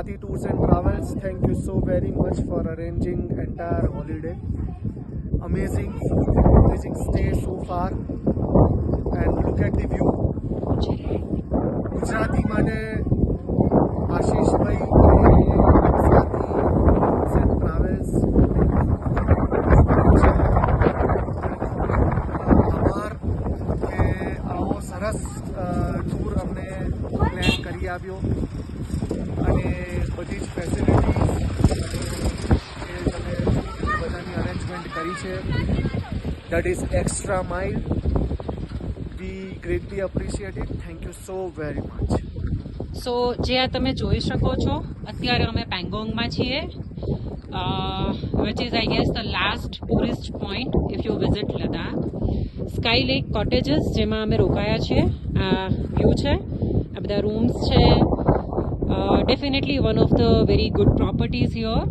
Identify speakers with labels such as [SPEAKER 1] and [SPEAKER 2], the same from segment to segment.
[SPEAKER 1] Swati Tours and Travels, thank you so very much for arranging entire holiday. Amazing stay so far, and look at the view. Gujarati માટે આશીષભાઈ Swati travels આભાર કે આવો સરસ tour અમને plan કરી આવ્યો અને બધી જ ફેસિલિટીઝ એ તમે બધાની અરેન્જમેન્ટ કરી છે. That is extra mile. We greatly appreciate it. Thank you so very much.
[SPEAKER 2] So જે આ તમે જોઈ શકો છો, અત્યારે અમે પેંગોંગમાં છીએ, which is I guess the last tourist point if you visit Ladakh. Sky lake cottages જેમાં અમે રોકાયા છીએ. આ વ્યૂ છે, આ બધા રૂમ્સ છે. Definitely one of the very good properties here.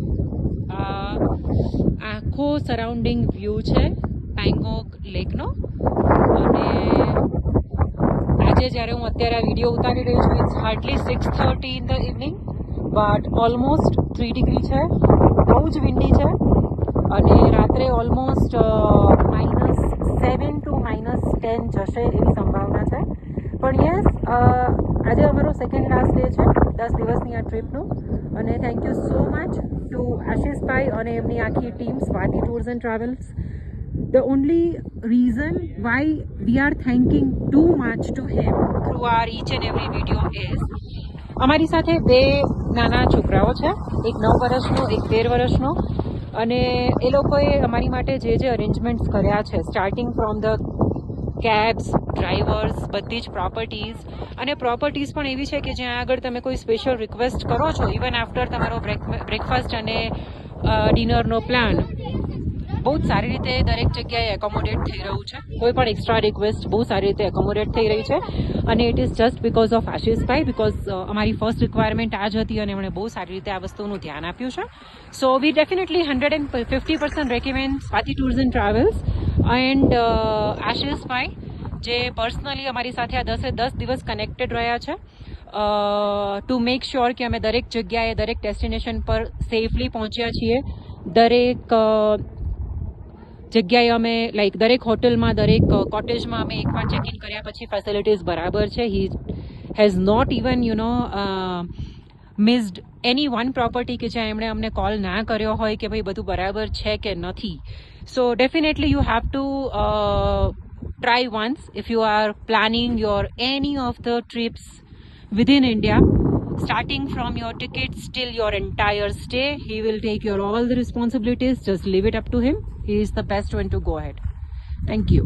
[SPEAKER 2] આખો સરાઉન્ડિંગ વ્યૂ છે પેંગોંગ લેકનો. અને આજે જ્યારે હું અત્યારે આ વિડીયો ઉતારી રહી છું, it's hardly 6:30 in the evening, but almost 3 degree છે. બહુ જ વિન્ડી છે અને રાત્રે ઓલમોસ્ટ -7 to -10 જશે એવી સંભાવના છે. પણ યસ, આજે અમારો સેકન્ડ લાસ્ટ ડે છે 10 દિવસની આ ટ્રીપનું. અને thank you so much to Ashishbhai અને એમની આખી team Swati tours and travels. The only reason why we are thanking too much to him through our each and every video is અમારી સાથે બે નાના છોકરાઓ છે, એક 9 વર્ષનો, એક 13 વર્ષનો. અને એ લોકોએ અમારી માટે જે જે અરેન્જમેન્ટ્સ કર્યા છે, સ્ટાર્ટિંગ ફ્રોમ ધ કેબ્સ, ડ્રાઈવર્સ, બધી જ પ્રોપર્ટીઝ. અને પ્રોપર્ટીઝ પણ એવી છે કે જ્યાં આગળ તમે કોઈ સ્પેશિયલ રિક્વેસ્ટ કરો છો, ઇવન આફ્ટર તમારો બ્રેકફાસ્ટ અને ડિનરનો પ્લાન, બહુ જ સારી રીતે દરેક જગ્યાએ એકોમોડેટ થઈ રહ્યું છે. કોઈ પણ એક્સ્ટ્રા રિક્વેસ્ટ બહુ સારી રીતે એકોમોડેટ થઈ રહી છે. અને it is just because of Ashishbhai, because અમારી ફર્સ્ટ રિક્વાયરમેન્ટ આ જ હતી અને એમણે બહુ સારી રીતે આ વસ્તુનું ધ્યાન આપ્યું છે. So we definitely 150% recommend Swati tours and travels and Ashishbhai, જે પર્સનલી અમારી સાથે આ 10 દિવસ કનેક્ટેડ રહ્યા છે ટુ મેક શ્યોર કે અમે દરેક જગ્યાએ, દરેક ડેસ્ટિનેશન પર સેફલી પહોંચ્યા છીએ. દરેક જગ્યાએ અમે દરેક હોટલમાં, દરેક કોટેજમાં અમે એકવાર ચેક ઇન કર્યા પછી ફેસિલિટીઝ બરાબર છે. He has not even missed any one property કે જ્યાં એમણે અમને કોલ ના કર્યો હોય કે ભાઈ બધું બરાબર છે કે નથી. સો definitely you have to try once if you are planning your any of the trips within India, starting from your tickets till your entire stay. He will take your all the responsibilities. Just leave it up to him. He is the best one to go ahead. Thank you.